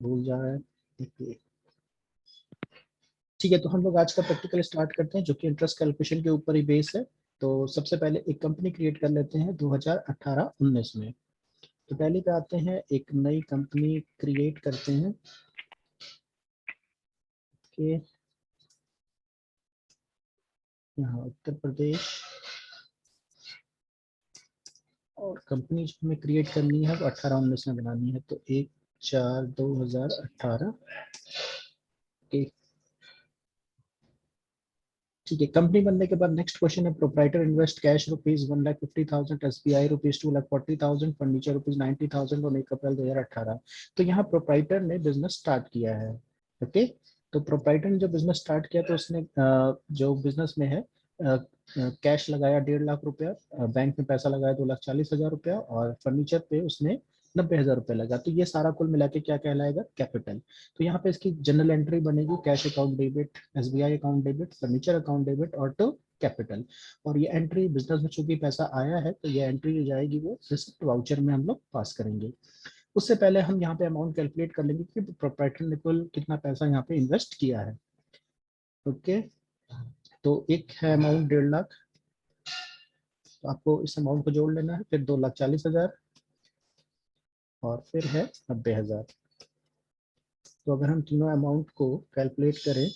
भूल जा रहा है। देखिए, ठीक है, तो हम लोग आज का प्रैक्टिकल स्टार्ट करते हैं जो कि इंटरेस्ट कैलकुलेशन के ऊपर ही बेस है। तो सबसे पहले एक कंपनी क्रिएट कर लेते हैं 2018-19 में। तो पहले पे आते हैं, एक नई कंपनी क्रिएट करते हैं कि यहाँ उत्तर प्रदेश, और कंपनी जो हमें क्रिएट करनी है वो 18-19 में बनानी है। तो 1/4/2018 के, ठीक है। कंपनी बनने के बाद नेक्स्ट क्वेश्चन है, proprietor invest cash ₹1,50,000, SBI ₹2,40,000, furniture ₹90,000 on 1 अप्रैल 2018। तो यहाँ प्रोप्राइटर ने बिजनेस स्टार्ट किया है। ओके, तो प्रोप्राइटर ने जो बिजनेस स्टार्ट किया तो उसने जो बिजनेस में है कैश लगाया 1.5 लाख रुपया, बैंक में पैसा लगाया 2,40,000 रुपया, और फर्नीचर पे उसने 90,000 रुपया लगा। तो ये सारा कुल मिला के क्या कहलाएगा, कैपिटल। तो यहाँ पे इसकी जनरल एंट्री बनेगी, cash account debit, SBI account debit, furniture account debit और तो कैपिटल। और ये एंट्री बिजनेस में चूंकि पैसा आया है तो ये एंट्री जो जाएगी वो रिसिप्ट वाउचर में हम लोग पास करेंगे। उससे पहले हम यहाँ पे अमाउंट कैलकुलेट कर लेंगे कि प्रोप्राइटर ने कुल कितना पैसा यहाँ पे इन्वेस्ट किया है। ओके, तो एक है अमाउंट 1.5 लाख, तो आपको इस अमाउंट को जोड़ लेना है। फिर 2,40,000 और फिर है 90,000। तो अगर हम तीनों अमाउंट को कैलकुलेट करें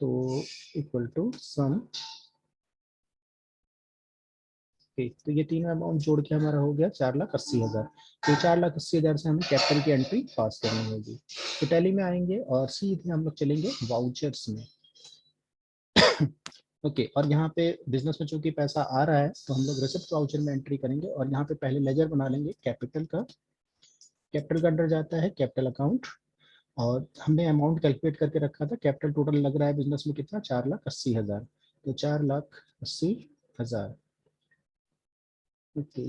तो इक्वल टू सम, तो ये तीनों अमाउंट जोड़ के हमारा हो गया 4,80,000। तो 4,80,000 से हमें कैपिटल की एंट्री पास करनी होगी। तो टैली में आएंगे और सीधे हम लोग चलेंगे वाउचर्स में। ओके, और यहाँ पे बिजनेस में चूंकि पैसा आ रहा है तो हम लोग रिसिप्ट वाउचर में एंट्री करेंगे, और यहाँ पे पहले लेजर बना लेंगे कैपिटल का। कैपिटल का अंडर जाता है कैपिटल अकाउंट, और हमने अमाउंट कैलकुलेट करके रखा था, कैपिटल टोटल लग रहा है बिजनेस में कितना, 4,80,000। तो 4,80,000। ओके,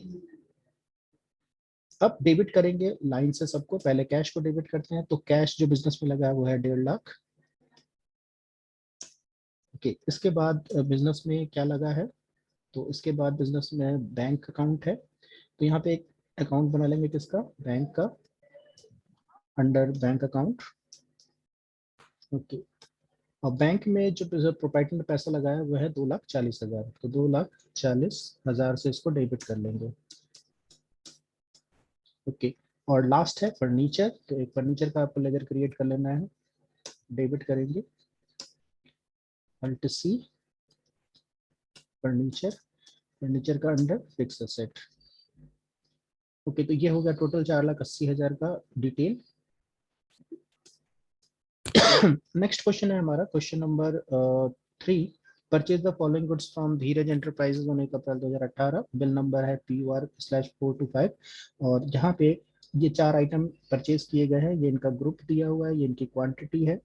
अब डेबिट करेंगे लाइन से सबको। पहले कैश को डेबिट करते हैं, तो कैश जो बिजनेस में लगा है वो है 1.5 लाख। ओके, इसके बाद बिजनेस में क्या लगा है, तो इसके बाद बिजनेस में बैंक अकाउंट है। तो यहाँ पे एक अकाउंट बना लेंगे किसका, बैंक का, अंडर बैंक अकाउंट। ओके, और बैंक में जो प्रोप्राइटर ने पैसा लगाया वो है 2,40,000। तो 2,40,000 से इसको डेबिट कर लेंगे। ओके, और लास्ट है फर्नीचर। तो एक फर्नीचर का आपको लेजर क्रिएट कर लेना है, डेबिट करेंगे अल्ट सी फर्नीचर, फर्नीचर का अंडर फिक्स एसेट। ओके, तो ये हो गया टोटल 4,80,000 का डिटेल। नेक्स्ट क्वेश्चन है हमारा question number 3। Purchase the following goods from Dheeraj enterprises on 1 April 2018। Bill number है PUR/425। और यहाँ पे ये 4 आइटम परचेज किए गए हैं, ये इनका ग्रुप दिया हुआ है, ये इनकी क्वांटिटी है,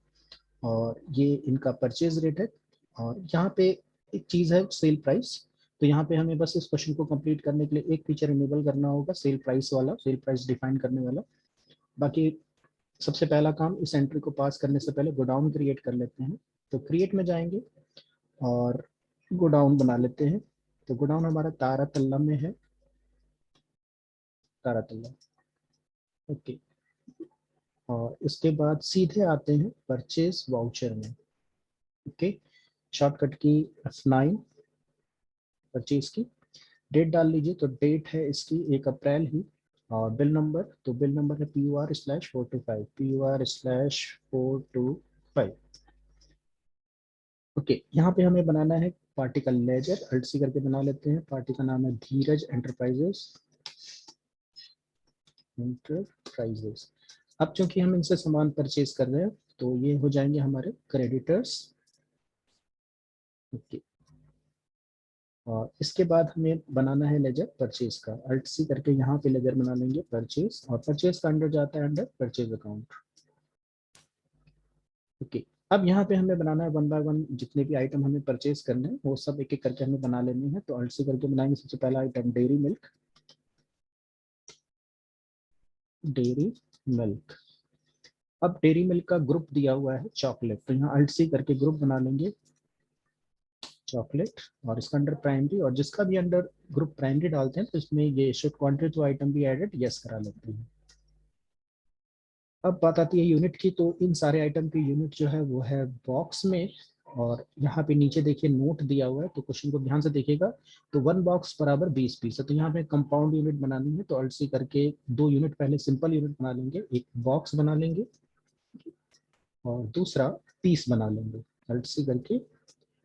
और ये इनका परचेज रेट है। और यहाँ पे एक चीज है सेल प्राइस। तो यहाँ पे हमें बस इस क्वेश्चन को कंप्लीट करने के लिए एक फीचर इनेबल करना होगा, सेल प्राइस वाला, सेल प्राइस डिफाइन करने वाला। बाकी सबसे पहला काम, इस एंट्री को पास करने से पहले गोडाउन क्रिएट कर लेते हैं। तो क्रिएट में जाएंगे और गोडाउन बना लेते हैं। तो गोडाउन हमारा तारातल्ला में है, तारातल्ला। ओके, और इसके बाद सीधे आते हैं परचेज वाउचर में। ओके, शॉर्टकट की F9, परचेज की डेट डाल लीजिए। तो डेट है इसकी 1 अप्रैल ही। और बिल नंबर, तो बिल नंबर है PUR/425, PUR/425। ओके, यहाँ पे हमें बनाना है पार्टी का लेजर, अल्ट सी करके बना लेते हैं। पार्टी का नाम है धीरज एंटरप्राइजेस, एंटरप्राइजेस। अब चूंकि हम इनसे सामान परचेज कर रहे हैं तो ये हो जाएंगे हमारे क्रेडिटर्स। ओके, और इसके बाद हमें बनाना है लेजर परचेज का, अल्ट सी करके यहाँ पे लेजर बना लेंगे परचेज, और परचेज का अंडर जाता है अंडर परचेज अकाउंट। ओके, अब यहाँ पे हमें बनाना है 1 बाय 1, जितने भी आइटम हमें परचेज करने हैं वो सब एक एक करके हमें बना लेने हैं। तो अल्ट सी करके बनाएंगे। सबसे पहला item dairy milk, dairy milk. अब डेयरी मिल्क का ग्रुप दिया हुआ है चॉकलेट, तो यहाँ अल्ट सी करके ग्रुप बना लेंगे चॉकलेट, और इसका अंडर प्राइमरी, और जिसका भी अंडर ग्रुप प्राइमरी डालते हैं तो इसमें ये शुड क्वांटिटी टू आइटम भी एडेड यस करा लेते हैं। अब बात आती है यूनिट की, तो इन सारे आइटम की यूनिट जो है वो है बॉक्स में। और यहाँ पे नीचे देखिए नोट दिया हुआ है, तो क्वेश्चन को ध्यान से देखिएगा। तो 1 बॉक्स बराबर 20 पीस है, तो यहाँ पे कंपाउंड यूनिट बनानी है, तो अल्ट सी करके 2 यूनिट पहले सिंपल यूनिट बना लेंगे, एक बॉक्स बना लेंगे और दूसरा पीस बना लेंगे, अल्ट सी करके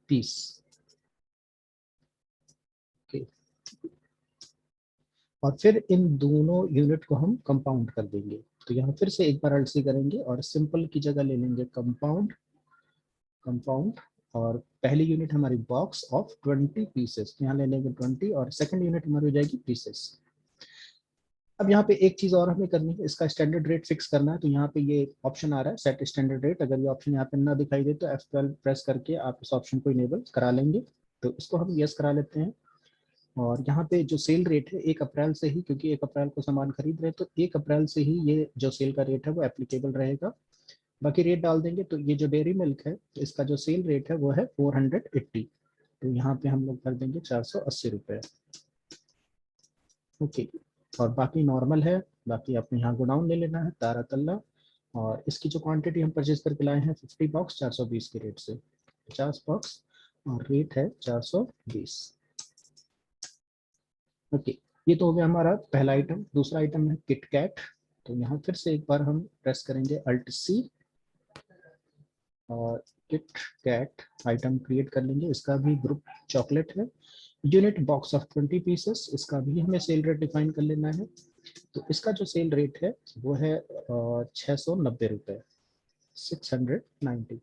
पीस। ओके, और फिर इन दोनों यूनिट को हम कंपाउंड कर देंगे। तो यहाँ फिर से एक बार अल्ट सी करेंगे और सिंपल की जगह ले लेंगे कंपाउंड, कंपाउंड। और पहली यूनिट हमारी बॉक्स ऑफ 20 पीसेस, यहाँ ले लेंगे 20, और सेकंड यूनिट हमारी हो जाएगी पीसेस। अब यहाँ पे एक चीज और हमें करनी है, इसका स्टैंडर्ड रेट फिक्स करना है। तो यहाँ पे ये ऑप्शन आ रहा है सेट स्टैंडर्ड रेट, अगर ये ऑप्शन यहाँ पे ना दिखाई दे तो F12 प्रेस करके आप इस ऑप्शन को इनेबल करा लेंगे। तो इसको हम यस करा लेते हैं। और यहाँ पे जो सेल रेट है 1 अप्रैल से ही, क्योंकि 1 अप्रैल को सामान खरीद रहे हैं, तो 1 अप्रैल से ही ये जो सेल का रेट है वो एप्लीकेबल रहेगा। बाकी रेट डाल देंगे। तो ये जो डेयरी मिल्क है, इसका जो सेल रेट है वो है 480, तो यहाँ पे हम लोग कर देंगे 480 रुपये। ओके, और बाकी नॉर्मल है। बाकी आपने यहाँ गोडाउन ले लेना है तारातल्ला, और इसकी जो क्वांटिटी हम परचेज करके लाए हैं 50 बॉक्स 420 के रेट से, 50 बॉक्स, और रेट है 420। ओके, ये तो हो गया हमारा पहला आइटम। दूसरा आइटम है किटकैट। तो यहाँ फिर से एक बार हम प्रेस करेंगे अल्ट सी, और किट कैट आइटम क्रिएट कर लेंगे। इसका भी ग्रुप चॉकलेट है, यूनिट बॉक्स ऑफ 20 पीसेस, इसका भी हमें सेल रेट डिफाइन कर लेना है। तो इसका जो सेल रेट है वो है 690 रुपये, 690।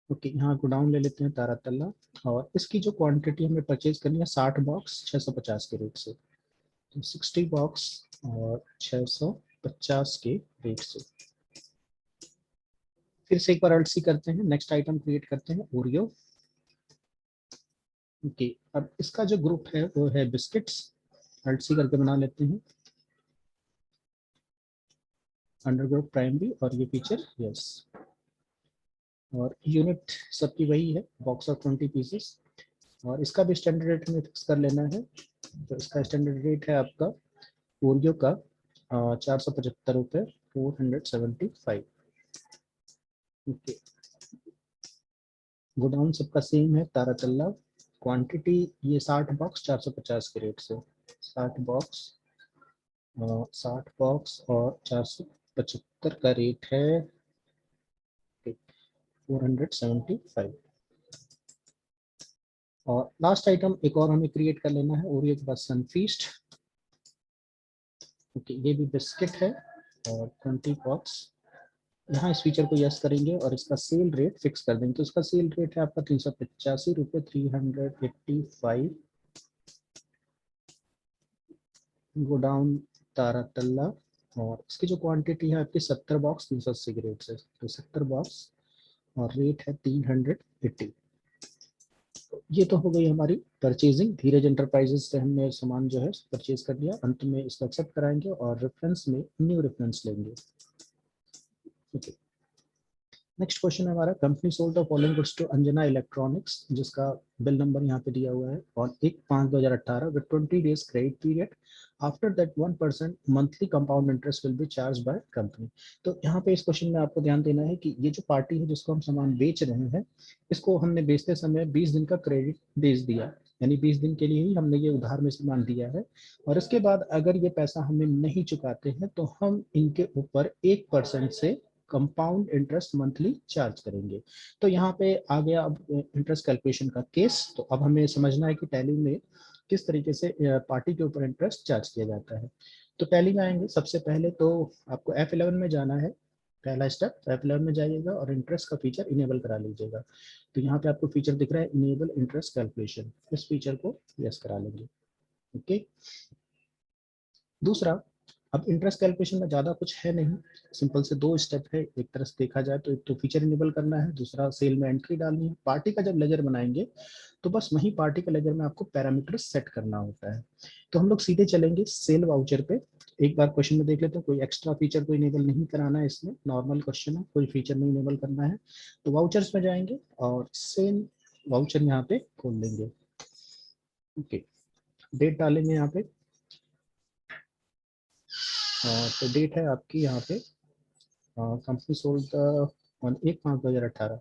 ओके, यहाँ गोडाउन ले लेते हैं तारातल्ला, और इसकी जो क्वांटिटी हमें परचेज करनी है 60 बॉक्स 650 के रेट से, तो 60 बॉक्स और 650 के रेट से। फिर से एक बार अल्ट सी करते हैं, नेक्स्ट आइटम क्रिएट करते हैं ओरियो। ओके, अब इसका जो ग्रुप है वो है बिस्किट्स, अल्ट सी करके बना लेते हैं, अंडर ग्रुप प्राइमरी, और ये फीचर यस। और यूनिट सबकी वही है, बॉक्स ऑफ 20 पीसेस, और इसका भी स्टैंडर्ड रेट हमें फिक्स कर लेना है। तो इसका स्टैंडर्ड रेट है आपका ओरियो का 475 रुपये, 475। ओके, गोडाउन सबका सेम है तारातल्ला, क्वांटिटी ये 60 बॉक्स 450 के रेट से, 60 बॉक्स, 60 बॉक्स और 475 का रेट है 475। और लास्ट आइटम एक और हमें क्रिएट कर लेना है ओरियो के बाद सनफीस्ट। ओके, ये भी बिस्किट है और 20 बॉक्स। यहाँ इस फीचर को यस करेंगे और इसका सेल रेट फिक्स कर देंगे। तो इसका सेल रेट है आपका 385 रुपये, 385। गोडाउन तारातल्ला, और इसकी जो क्वांटिटी है आपकी 70 बॉक्स 380 के रेट से, तो 70 बॉक्स और रेट है 380। ये तो हो गई हमारी परचेजिंग। धीरज एंटरप्राइजेस से हमने सामान जो है परचेज कर लिया। अंत में इसको एक्सेप्ट कराएंगे और रेफरेंस में न्यू रेफरेंस लेंगे। ओके, नेक्स्ट क्वेश्चन है हमारा, company sold the following goods to Anjana electronics, जिसका बिल नंबर यहाँ पे दिया हुआ है, और 1/5/2018 with 20 days credit period, after that 1% monthly compound interest will be charge by company. तो यहाँ पे इस क्वेश्चन में आपको ध्यान देना है कि ये जो पार्टी है जिसको हम सामान बेच रहे हैं, इसको हमने बेचते समय 20 दिन का क्रेडिट बेच दिया, यानी 20 दिन के लिए ही हमने ये उधार में सामान दिया है। और इसके बाद अगर ये पैसा हमें नहीं चुकाते हैं तो हम इनके ऊपर 1% से कंपाउंड इंटरेस्ट मंथली चार्ज करेंगे। तो यहाँ पे आ गया अब इंटरेस्ट कैलकुलेशन का केस। तो अब हमें समझना है कि टैली में किस तरीके से पार्टी के ऊपर इंटरेस्ट चार्ज किया जाता है। तो टैली में आएंगे, सबसे पहले तो आपको F11 में जाना है। पहला स्टेप, F11 में जाइएगा और इंटरेस्ट का फीचर इनेबल करा लीजिएगा। तो यहाँ पे आपको फीचर दिख रहा है इनेबल इंटरेस्ट कैलकुलेशन, इस फीचर को यस करा लेंगे। ओके, दूसरा, अब इंटरेस्ट कैलकुलेशन में ज़्यादा कुछ है नहीं, सिंपल से 2 स्टेप है एक तरह से देखा जाए तो। एक तो फीचर इनेबल करना है, दूसरा सेल में एंट्री डालनी है। पार्टी का जब लेजर बनाएंगे तो बस वही पार्टी का लेजर में आपको पैरामीटर सेट करना होता है। तो हम लोग सीधे चलेंगे सेल वाउचर पे। एक बार क्वेश्चन में देख लेते हैं, कोई एक्स्ट्रा फीचर को इनेबल नहीं कराना है इसमें, नॉर्मल क्वेश्चन है, कोई फीचर नहीं इनेबल करना है। तो वाउचर्स में जाएंगे और सेल वाउचर यहाँ पे खोल लेंगे। ओके, डेट डालेंगे यहाँ पे तो डेट है आपकी यहाँ पे कंपनी सोल्ड ऑन 1/5/2018।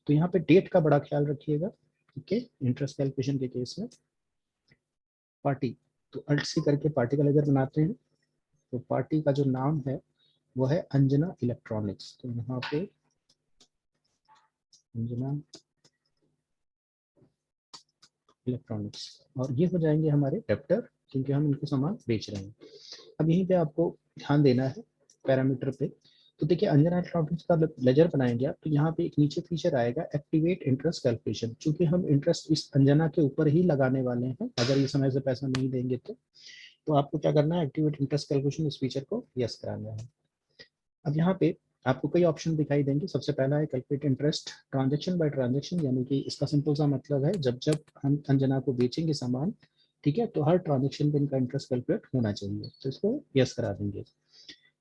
तो यहाँ पे डेट का बड़ा ख्याल रखिएगा, ठीक है। इंटरेस्ट कैलकुलेशन के केस में पार्टी, तो अल्ट सी करके पार्टी का लेजर बनाते हैं। तो पार्टी का जो नाम है वो है अंजना इलेक्ट्रॉनिक्स। तो यहाँ पे अंजना इलेक्ट्रॉनिक्स, और ये हो जाएंगे हमारे डेप्टर, क्योंकि हम इनको सामान बेच रहे हैं। अब यहीं पे आपको ध्यान देना है पैरामीटर पे। तो देखिए अंजना इलेक्ट्रॉनिक्स का लेजर बनाएंगे आप, तो यहाँ पे एक नीचे फीचर आएगा एक्टिवेट इंटरेस्ट कैलकुलेशन। चूंकि हम इंटरेस्ट इस अंजना के ऊपर ही लगाने वाले हैं, अगर ये समय से पैसा नहीं देंगे तो आपको क्या करना है, एक्टिवेट इंटरेस्ट कैलकुलेशन इस फीचर को यस कराना है। अब यहाँ पे आपको कई ऑप्शन दिखाई देंगे। सबसे पहला है calculate interest transaction by transaction, यानी कि इसका सिंपल सा मतलब है जब जब हम अंजना को बेचेंगे सामान, ठीक है, तो हर ट्रांजेक्शन पे इनका इंटरेस्ट कैलकुलेट होना चाहिए, तो इसको यस करा देंगे।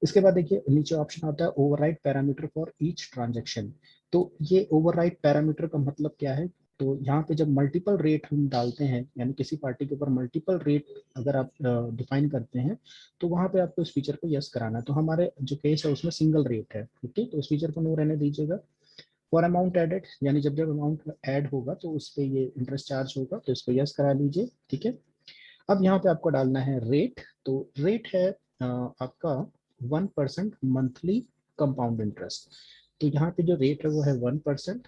इसके बाद देखिए नीचे ऑप्शन आता है override parameter for each transaction. तो ये ओवरराइड पैरामीटर का मतलब क्या है, तो यहाँ पे जब मल्टीपल रेट हम डालते हैं, यानी किसी पार्टी के ऊपर मल्टीपल रेट अगर आप डिफाइन करते हैं, तो वहाँ पे आपको इस फीचर को यस कराना है। तो हमारे जो केस है उसमें सिंगल रेट है, ठीक है, तो इस फीचर को नो रहने दीजिएगा। फॉर अमाउंट एडेड, यानी जब जब अमाउंट ऐड होगा तो उस पर ये इंटरेस्ट चार्ज होगा, तो इसको यस करा लीजिए, ठीक है। अब यहाँ पे आपको डालना है रेट। तो रेट है आपका 1% मंथली कंपाउंड इंटरेस्ट। तो यहाँ पे जो रेट है वो है 1%।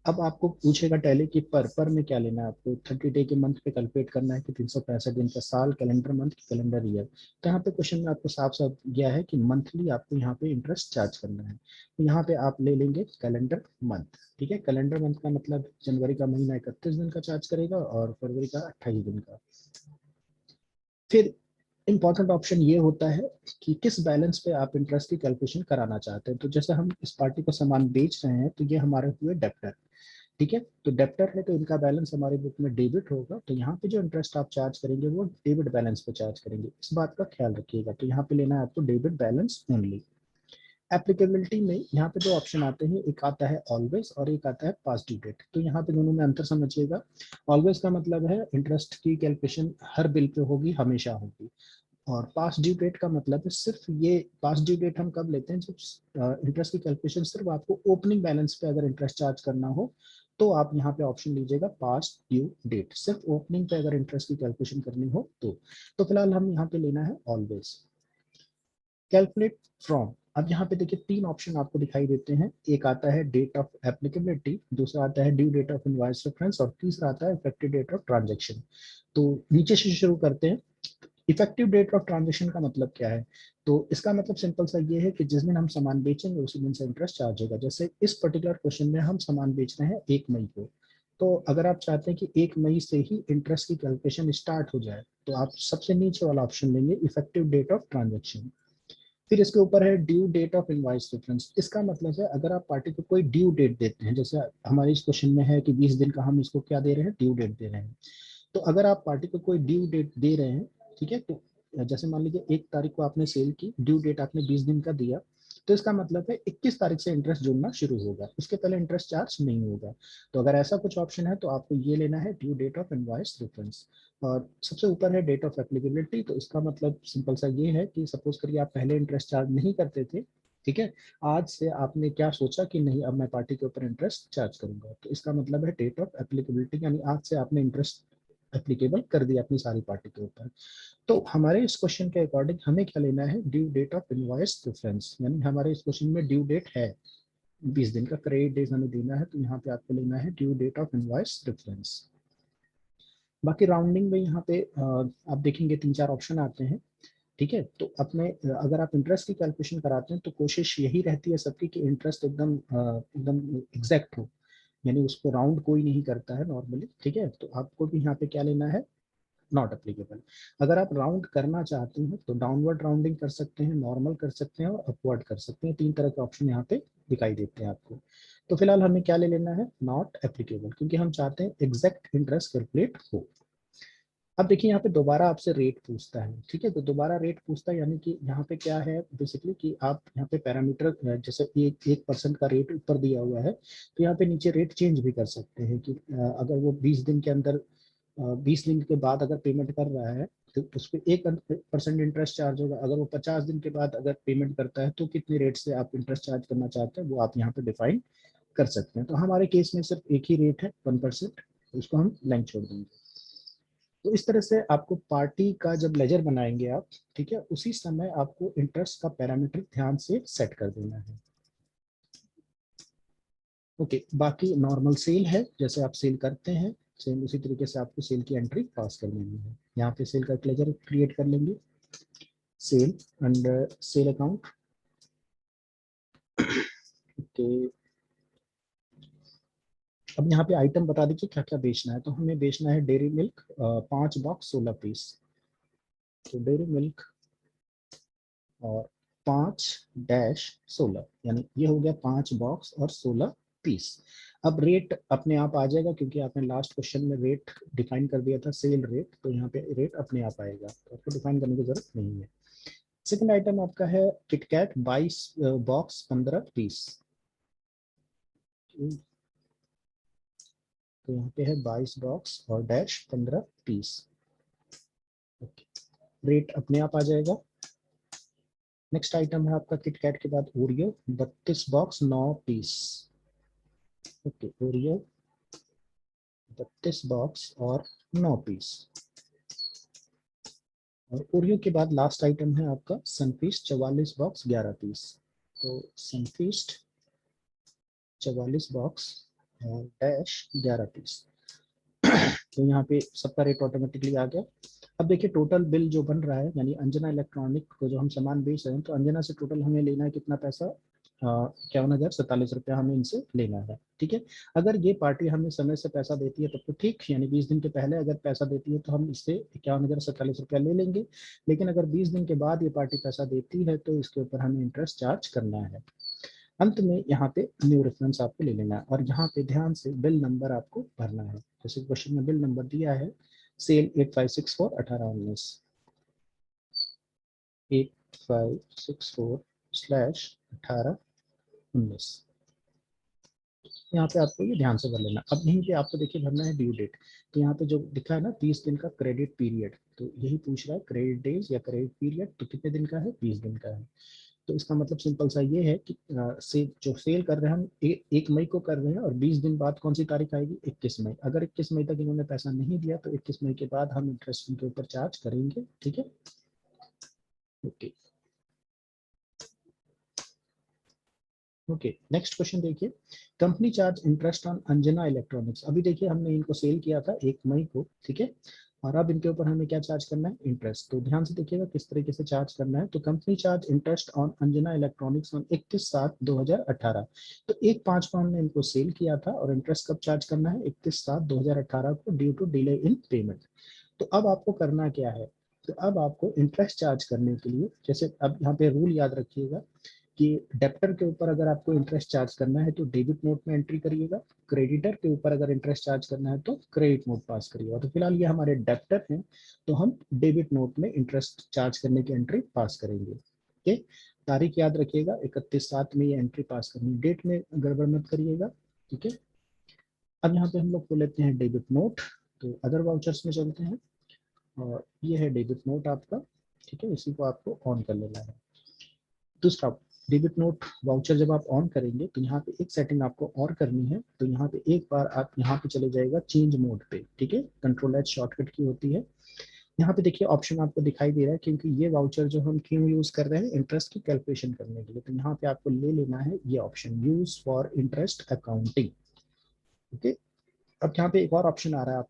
अब आपको पूछेगा टैली कि पर में क्या लेना है आपको, 30 डे के मंथ पे कैलकुलेट करना है कि 365 दिन का साल, कैलेंडर मंथ की कैलेंडर ईयर। तो यहाँ पे क्वेश्चन में आपको साफ साफ गया है कि मंथली आपको यहाँ पे इंटरेस्ट चार्ज करना है। तो यहाँ पे आप ले लेंगे कैलेंडर मंथ, ठीक है। कैलेंडर मंथ का मतलब जनवरी का महीना 31 दिन का चार्ज करेगा और फरवरी का 28 दिन का। फिर इंपॉर्टेंट ऑप्शन ये होता है कि किस बैलेंस पे आप इंटरेस्ट की कैलकुलेशन कराना चाहते हैं। तो जैसे हम इस पार्टी को सामान बेच रहे हैं, तो ये हमारे हुए डेप्टर, ठीक है। तो डेप्टर है तो इनका बैलेंस हमारे बुक में डेबिट होगा, तो यहाँ पे जो इंटरेस्ट आप चार्ज करेंगे वो डेबिट बैलेंस पे चार्ज करेंगे, इस बात का ख्याल रखिएगा। तो यहाँ पे लेना है आपको डेबिट बैलेंस ओनली। एप्लीकेबिलिटी में यहाँ पे दो ऑप्शन आते हैं, एक आता है ऑलवेज और एक आता है पास ड्यू डेट। तो यहाँ पे दोनों में अंतर समझिएगा। ऑलवेज का मतलब है इंटरेस्ट की कैलकुलेशन हर बिल पे होगी, हमेशा होगी। और पास ड्यू डेट का मतलब है सिर्फ ये पास ड्यू डेट हम कब लेते हैं, जब इंटरेस्ट की कैलकुलेशन सिर्फ आपको ओपनिंग बैलेंस पे अगर इंटरेस्ट चार्ज करना हो, तो आप यहाँ पे ऑप्शन लीजिएगा पास ड्यू डेट। सिर्फ ओपनिंग पे अगर इंटरेस्ट की कैलकुलेशन करनी हो तो फिलहाल हम यहाँ पे लेना है ऑलवेज। कैलकुलेट फ्रॉम, अब यहाँ पे देखिए तीन ऑप्शन आपको दिखाई देते हैं। एक आता है डेट ऑफ एप्लीकेबिलिटी, दूसरा आता है due date of invoice reference, और तीसरा आता है इफेक्टिव डेट ऑफ ट्रांजेक्शन। तो नीचे से शुरू करते हैं। इफेक्टिव डेट ऑफ ट्रांजेक्शन का मतलब क्या है, तो इसका मतलब सिंपल सा ये है कि जिस दिन हम सामान बेचेंगे उसी दिन से इंटरेस्ट चार्ज होगा। जैसे इस पर्टिकुलर क्वेश्चन में हम सामान बेच रहे हैं 1 मई को, तो अगर आप चाहते हैं कि 1 मई से ही इंटरेस्ट की कैलकुलेशन स्टार्ट हो जाए, तो आप सबसे नीचे वाला ऑप्शन लेंगे इफेक्टिव डेट ऑफ ट्रांजेक्शन। फिर इसके ऊपर है due date of invoice reference. इसका मतलब है अगर आप पार्टी को कोई ड्यू डेट देते हैं, जैसे हमारे इस क्वेश्चन में है कि 20 दिन का हम इसको क्या दे रहे हैं, ड्यू डेट दे रहे हैं। तो अगर आप पार्टी को कोई ड्यू डेट दे रहे हैं, ठीक है, तो जैसे मान लीजिए 1 तारीख को आपने सेल की, ड्यू डेट आपने 20 दिन का दिया, तो इसका मतलब है 21 तारीख से इंटरेस्ट जुड़ना शुरू होगा, उसके पहले इंटरेस्ट चार्ज नहीं होगा। तो अगर ऐसा कुछ ऑप्शन है तो आपको ये लेना है due date of invoice reference. और सबसे ऊपर है डेट ऑफ एप्लीकेबिलिटी। तो इसका मतलब सिंपल सा ये है कि सपोज करिए आप पहले इंटरेस्ट चार्ज नहीं करते थे, ठीक है, आज से आपने क्या सोचा कि नहीं अब मैं पार्टी के ऊपर इंटरेस्ट चार्ज करूंगा, तो इसका मतलब है डेट ऑफ एप्लीकेबिलिटी, यानी आज से आपने इंटरेस्ट एप्लीकेबल कर दिया अपनी सारी पार्टी के ऊपर। तो हमारे इस क्वेश्चन के अकॉर्डिंग हमें क्या लेना है, due date of invoice reference, यानी हमारे इस क्वेश्चन में ड्यू डेट है 20 दिन का, क्रेडिट डेज हमें देना है, तो यहाँ पे आपको लेना है due date of invoice reference. बाकी राउंडिंग में यहाँ पे आप देखेंगे 3-4 ऑप्शन आते हैं, ठीक है। तो अपने अगर आप इंटरेस्ट की कैलकुलेशन कराते हैं तो कोशिश यही रहती है सबकी कि इंटरेस्ट एकदम एग्जैक्ट हो, यानी उसको राउंड कोई नहीं करता है नॉर्मली, ठीक है। तो आपको भी यहाँ पे क्या लेना है, नॉट एप्लीकेबल। अगर आप राउंड करना चाहते हैं तो डाउनवर्ड राउंडिंग कर सकते हैं, नॉर्मल कर सकते हैं और अपवर्ड कर सकते हैं। 3 तरह के ऑप्शन यहाँ पे दिखाई देते हैं आपको। तो फिलहाल हमें क्या ले लेना है, नॉट एप्लीकेबल, क्योंकि हम चाहते हैं एग्जैक्ट इंटरेस्ट कैलकुलेट हो। अब देखिए यहाँ पे दोबारा आपसे रेट पूछता है, ठीक है, तो दोबारा रेट पूछता है, यानी कि यहाँ पे क्या है बेसिकली कि आप यहाँ पे पैरामीटर जैसे 1% का रेट ऊपर दिया हुआ है, तो यहाँ पे नीचे रेट चेंज भी कर सकते हैं कि अगर वो 20 दिन के अंदर 20 दिन के बाद अगर पेमेंट कर रहा है तो उस पर 1% इंटरेस्ट चार्ज होगा। अगर वो 50 दिन के बाद अगर पेमेंट करता है तो कितने रेट से आप इंटरेस्ट चार्ज करना चाहते हैं वो आप यहाँ पे डिफाइन कर सकते हैं। तो हमारे केस में सिर्फ एक ही रेट है 1%, उसको हम ब्लैंक छोड़ देंगे। तो इस तरह से आपको पार्टी का जब लेजर बनाएंगे आप, ठीक है, उसी समय आपको इंटरेस्ट का पैरामीटर ध्यान से सेट कर देना है। ओके, बाकी नॉर्मल सेल है, जैसे आप सेल करते हैं सेम उसी तरीके से आपको सेल की एंट्री पास कर लेनी है। यहाँ पे सेल का एक लेजर क्रिएट कर लेंगे, sale under sale account. Okay, अब यहाँ पे आइटम बता दीजिए क्या क्या बेचना है। तो हमें बेचना है डेयरी मिल्क 5 बॉक्स 16 पीस। तो डेयरी मिल्क और 5-16, यानी ये हो गया 5 बॉक्स और 16 पीस। अब रेट अपने आप आ जाएगा क्योंकि आपने लास्ट क्वेश्चन में रेट डिफाइन कर दिया था, सेल रेट, तो यहाँ पे रेट अपने आप आएगा, तो आपको डिफाइन करने की जरूरत नहीं है। सेकंड आइटम आपका है किटकैट 22 बॉक्स 15 पीस। तो यहाँ पे है 22 बॉक्स और डैश 15 पीस। ओके, रेट अपने आप आ जाएगा। नेक्स्ट आइटम है आपका किटकैट के बाद Oreo 32 box 9 piece. Okay, Oreo 32 box और 9 पीस। और ओरियो के बाद लास्ट आइटम है आपका सनफीस्ट 44 बॉक्स 11 पीस। तो सनफीस्ट 44 बॉक्स और डैश 11 पीस। तो यहाँ पे सबका रेट ऑटोमेटिकली आ गया। अब देखिए टोटल बिल जो बन रहा है, यानी अंजना इलेक्ट्रॉनिक को जो हम सामान बेच रहे हैं, तो अंजना से टोटल हमें लेना है कितना पैसा, 51,047 हमें इनसे लेना है। ठीक है, अगर ये पार्टी हमें समय से पैसा देती है तब तो ठीक, यानी 20 दिन के पहले अगर पैसा देती है तो हम इससे 51,047 ले लेंगे। लेकिन अगर 20 दिन के बाद ये पार्टी पैसा देती है तो इसके ऊपर हमें इंटरेस्ट चार्ज करना है। अंत में यहाँ पे न्यू रेफरेंस आपको ले लेना है और यहाँ पे ध्यान से बिल नंबर आपको भरना है। जैसे क्वेश्चन में बिल नंबर दिया है सेल 8564/1819, 8564/1819। यहाँ पे आपको ये ध्यान से भर लेना। अब यहीं पे आपको देखिए भरना है ड्यू डेट। तो यहाँ पे जो लिखा है ना 20 दिन का क्रेडिट पीरियड, तो यही पूछ रहा है क्रेडिट डेज या क्रेडिट पीरियड, तो कितने दिन का है, 20 दिन का है। तो इसका मतलब सिंपल सा ये है कि जो सेल कर रहे हैं हम 1 मई को कर रहे हैं और 20 दिन बाद कौन सी तारीख आएगी, 21 मई। अगर 21 मई तक इन्होंने पैसा नहीं दिया तो 21 मई के बाद हम इंटरेस्ट इनके ऊपर चार्ज करेंगे। ठीक है, ओके ओके। नेक्स्ट क्वेश्चन देखिए, company charge interest on Anjana electronics. अभी देखिए हमने इनको सेल किया था 1 मई को, ठीक है, और अब इनके ऊपर हमें क्या चार्ज करना है, इंटरेस्ट। तो ध्यान से देखिएगा किस तरीके से चार्ज करना है। तो company charge interest on Anjana electronics on 31/7/2018। तो 1/5 को हमने इनको सेल किया था और इंटरेस्ट कब चार्ज करना है, 31/7/2018 को, due to delay in payment. तो अब आपको करना क्या है, तो अब आपको इंटरेस्ट चार्ज करने के लिए, जैसे अब यहाँ पे रूल याद रखिएगा कि डेप्टर के ऊपर अगर आपको इंटरेस्ट चार्ज करना है तो डेबिट नोट में एंट्री करिएगा, क्रेडिटर के ऊपर अगर इंटरेस्ट चार्ज करना है तो क्रेडिट नोट पास करिएगा। तो फिलहाल ये हमारे डेप्टर हैं, तो हम डेबिट नोट में इंटरेस्ट चार्ज करने की एंट्री पास करेंगे। ओके, तारीख याद रखिएगा 31/7 में ये एंट्री पास करनी, डेट में गड़बड़ मत करिएगा। ठीक है, अब यहाँ पे हम लोग को लेते हैं डेबिट नोट, तो अदर वाउचर्स में चलते हैं और ये है डेबिट नोट आपका। ठीक है, इसी को आपको ऑन कर लेना है। दूसरा, डेबिट नोट वाउचर जब आप ऑन करेंगे तो यहाँ पे एक सेटिंग आपको और करनी है। तो यहाँ पे एक बार आप यहाँ पे चले जाएगा चेंज मोड पे, ठीक है, कंट्रोल एच शॉर्टकट की होती है। यहाँ पे देखिए ऑप्शन आपको दिखाई दे रहा है, क्योंकि ये वाउचर जो हम क्यों यूज कर रहे हैं, इंटरेस्ट की कैलकुलेशन करने के लिए। तो यहाँ पे आपको ले लेना है ये option, use for interest accounting. Okay, अब यहाँ पे एक और ऑप्शन आ रहा है आप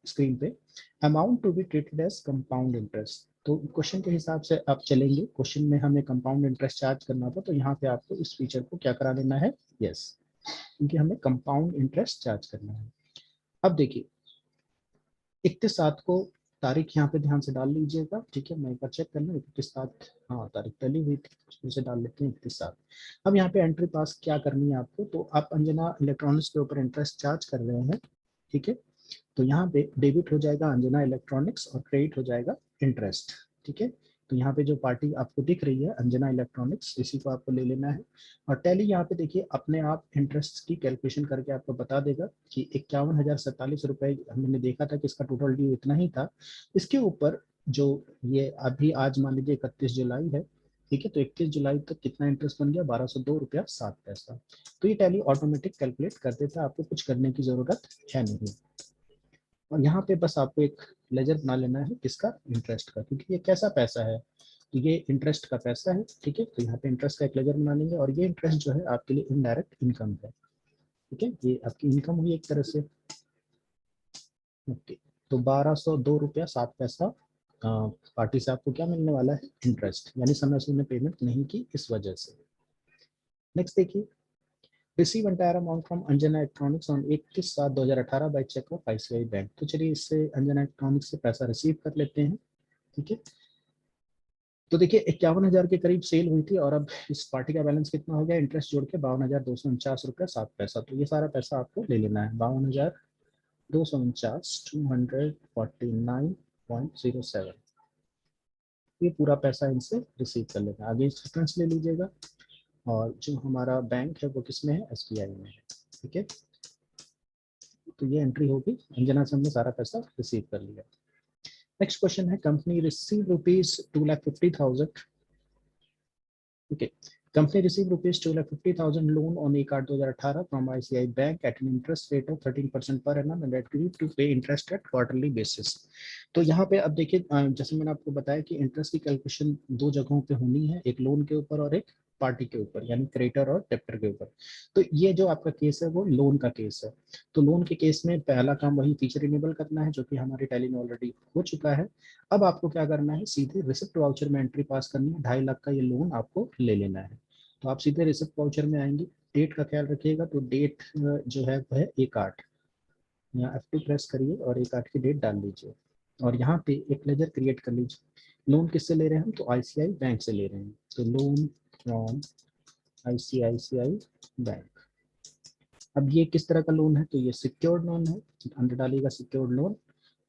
स्क्रीन पे, amount to be treated as compound interest. तो क्वेश्चन के हिसाब से आप चलेंगे, क्वेश्चन में हमें कंपाउंड इंटरेस्ट चार्ज करना था, तो यहाँ पे आपको इस फीचर को क्या करा देना है, यस, क्योंकि हमें कंपाउंड इंटरेस्ट चार्ज करना है। अब देखिए 31/7 को तारीख यहाँ पे ध्यान से डाल लीजिएगा। ठीक है, मैं एक बार चेक कर लूँ, 31/7, हाँ तारीख डली हुई थी, उसमें से डाल लेते हैं 31/7। अब यहाँ पे एंट्री पास क्या करनी है आपको, तो आप अंजना इलेक्ट्रॉनिक्स के ऊपर इंटरेस्ट चार्ज कर रहे हैं। ठीक है, तो यहाँ पे डेबिट हो जाएगा अंजना इलेक्ट्रॉनिक्स और क्रेडिट हो जाएगा इंटरेस्ट। ठीक है, तो यहाँ पे जो पार्टी आपको दिख रही है अंजना इलेक्ट्रॉनिक्स, इसी को आपको ले लेना है। और टैली यहाँ पे देखिए अपने आप इंटरेस्ट की कैलकुलेशन करके आपको बता देगा कि 51,047 रुपए हमने देखा था कि इसका टोटल ड्यू इतना ही था। इसके ऊपर जो ये अभी आज मान लीजिए 31 जुलाई है, ठीक है, तो 31 जुलाई तक कितना इंटरेस्ट बन गया, 1202 रुपया 7 पैसा। तो ये टैली ऑटोमेटिक कैलकुलेट कर देता है, आपको कुछ करने की जरूरत है नहीं। और यहाँ पे बस आपको एक लेजर बना लेना है, किसका, इंटरेस्ट का, क्योंकि ये कैसा पैसा है, तो ये इंटरेस्ट का पैसा है, ठीक है। तो यहाँ पे इंटरेस्ट का एक लेजर बना लेंगे, और ये इंटरेस्ट जो है आपके लिए इनडायरेक्ट इनकम है, ठीक है, ये आपकी इनकम हुई एक तरह से। ओके, तो 1202 रुपया 7 पैसा पार्टी से आपको क्या मिलने वाला है, इंटरेस्ट, यानी समय से उन्हें पेमेंट नहीं की इस वजह से। नेक्स्ट देखिए, receive entire amount from Anjana electronics on 21/7/2018 by cheque of ICI bank. तो चलिए इससे अंजना इलेक्ट्रॉनिक्स से पैसा रिसीव कर लेते हैं, ठीक है। तो देखिए 51,000 के करीब सेल हुई थी, और अब इस पार्टी का बैलेंस कितना हो गया, इंटरेस्ट जोड़ के 52,249 रुपया 7 पैसा। तो ये सारा पैसा आपको ले लेना है, 52,249, 249.07, ये पूरा पैसा इनसे रिसीव कर लेना। आगे रेफरेंस ले लीजिएगा, और जो हमारा बैंक है वो किसमें है, एसबीआई में है, ठीक है। तो ये एंट्री होगी, अंजना से हमने सारा पैसा रिसीव कर लिया। नेक्स्ट क्वेश्चन है, company receive rupees 2,50,000, okay, company received rupees 2,50,000 loan on 1/8/2018 from ICICI Bank at an interest rate of 13% per annum and agreed to pay interest at quarterly basis। तो यहाँ पे अब देखिए, जैसे मैंने आपको बताया कि इंटरेस्ट की कैलकुलेशन दो जगहों पे होनी है, एक लोन के ऊपर और एक पार्टी के ऊपर, यानी क्रेडिटर और डेप्टर के ऊपर। तो ये जो आपका केस है वो लोन का केस है। तो लोन के केस में पहला काम वही फीचर इनेबल करना है, जो कि हमारी टैली में ऑलरेडी हो चुका है। अब आपको क्या करना है, सीधे रिसिप्ट वाउचर में एंट्री पास करनी है, 2.5 लाख का ये लोन आपको ले लेना है। तो आप सीधे रिसिप्ट वाउचर में आएंगे, डेट का ख्याल रखिएगा, तो डेट जो है वह है 1/8, यहाँ F2 प्रेस करिए और 1/8 की डेट डाल लीजिए, और यहाँ पे एक लेजर क्रिएट कर लीजिए। लोन किससे ले रहे हैं हम, तो आईसीआई बैंक से ले रहे हैं, तो लोन फ्रॉम आईसीआईसीआई बैंक। अब ये किस तरह का लोन है, तो ये सिक्योर्ड लोन है, अंदर डालिएगा सिक्योर्ड लोन।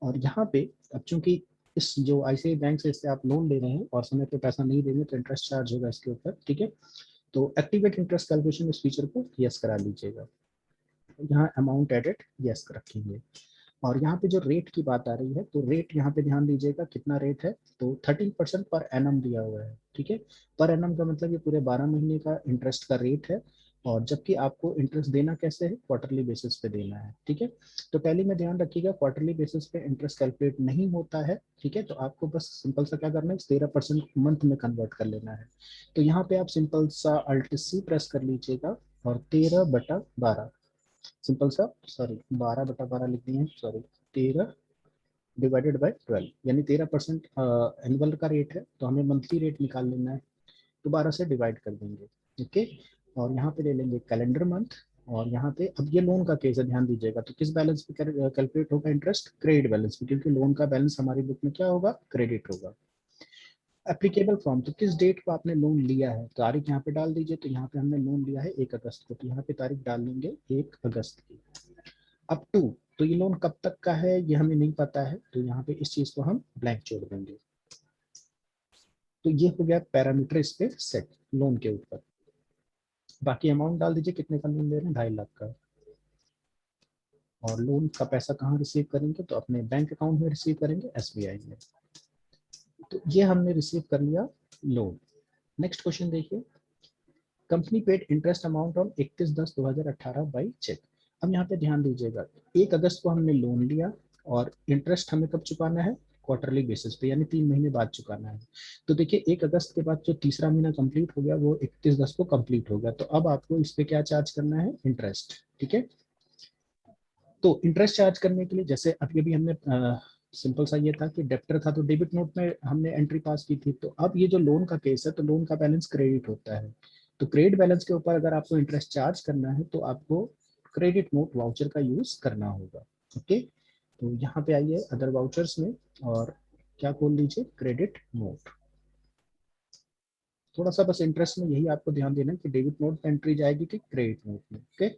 और यहाँ पे अब चूंकि इस जो आईसीआई बैंक से इससे आप लोन ले रहे हैं और समय पे पैसा नहीं देंगे, तो इंटरेस्ट चार्ज होगा इसके ऊपर, ठीक है। तो एक्टिवेट इंटरेस्ट कैलकुलेशन इस फीचर को यस करा लीजिएगा, यहाँ अमाउंट एडेड यस रखेंगे। और यहाँ पे जो रेट की बात आ रही है, तो रेट यहाँ पे ध्यान दीजिएगा कितना रेट है, तो 13% पर एनम दिया हुआ है, ठीक है। पर एनम का मतलब ये पूरे 12 महीने का इंटरेस्ट का रेट है, और जबकि आपको इंटरेस्ट देना कैसे है, क्वार्टरली बेसिस पे देना है, ठीक है। तो पहले में ध्यान रखिएगा, क्वार्टरली बेसिस पे इंटरेस्ट कैलकुलेट नहीं होता है, ठीक है। तो आपको बस सिंपल सा क्या करना है, 13% मंथ में कन्वर्ट कर लेना है। तो यहाँ पे आप सिंपल सा अल्ट सी प्रेस कर लीजिएगा, और 13/12, सिंपल सा, सॉरी 12/12 लिख दिए हैं, सॉरी 13 डिवाइडेड बाय 12, यानी 13% एनुअल का रेट है, तो हमें मंथली रेट निकाल लेना है, तो 12 से डिवाइड कर देंगे, ओके। और यहाँ पे ले लेंगे कैलेंडर मंथ, और यहाँ पे अब ये लोन का केस है, ध्यान दीजिएगा, तो किस बैलेंस पे कैलकुलेट होगा इंटरेस्ट, क्रेडिट बैलेंस पे, क्योंकि लोन का बैलेंस हमारी बुक में क्या होगा, क्रेडिट होगा। एप्लीकेबल फॉर्म, तो किस डेट को आपने लोन लिया है, तारीख यहाँ पे डाल दीजिए। तो यहाँ पे हमने लोन लिया है 1 अगस्त को, तो यहाँ पे तारीख डाल देंगे 1 अगस्त की। अप टू, तो ये लोन कब तक का है ये हमें नहीं पता है, तो यहाँ पे इस चीज को हम ब्लैंक छोड़ देंगे। तो ये हो गया पैरामीटर इस पे सेट लोन के ऊपर। बाकी अमाउंट डाल दीजिए, कितने का लोन ले रहे हैं, 2.5 लाख का। और लोन का पैसा कहाँ रिसीव करेंगे, तो अपने बैंक अकाउंट में रिसीव करेंगे, एसबीआई में। तो ये हमने रिसीव कर लिया लोन। नेक्स्ट क्वेश्चन देखिए, company paid interest amount on 31/10/2018 by cheque. अब यहाँ पे ध्यान दीजिएगा, 1 अगस्त को हमने लोन लिया, और इंटरेस्ट हमें कब चुकाना है, क्वार्टरली बेसिस पे, यानी 3 महीने बाद चुकाना है। तो देखिए 1 अगस्त के बाद जो तीसरा महीना कंप्लीट हो गया, वो 31/10 को कंप्लीट हो गया, तो अब आपको इस पे क्या चार्ज करना है, इंटरेस्ट, ठीक है। तो इंटरेस्ट चार्ज करने के लिए, जैसे अभी अभी हमने सिंपल सा ये था कि डेप्टर था, तो डेबिट नोट में हमने एंट्री पास की थी। तो अब ये जो लोन का केस है, तो लोन का बैलेंस क्रेडिट होता है, तो क्रेडिट बैलेंस के ऊपर अगर आपको इंटरेस्ट चार्ज करना है, तो आपको क्रेडिट नोट वाउचर का यूज करना होगा, ओके। तो यहाँ पे आइए अदर वाउचर्स में, और क्या खोल लीजिए, क्रेडिट नोट। थोड़ा सा बस इंटरेस्ट में यही आपको ध्यान देना है कि डेबिट नोट में एंट्री जाएगी कि क्रेडिट नोट में, ओके।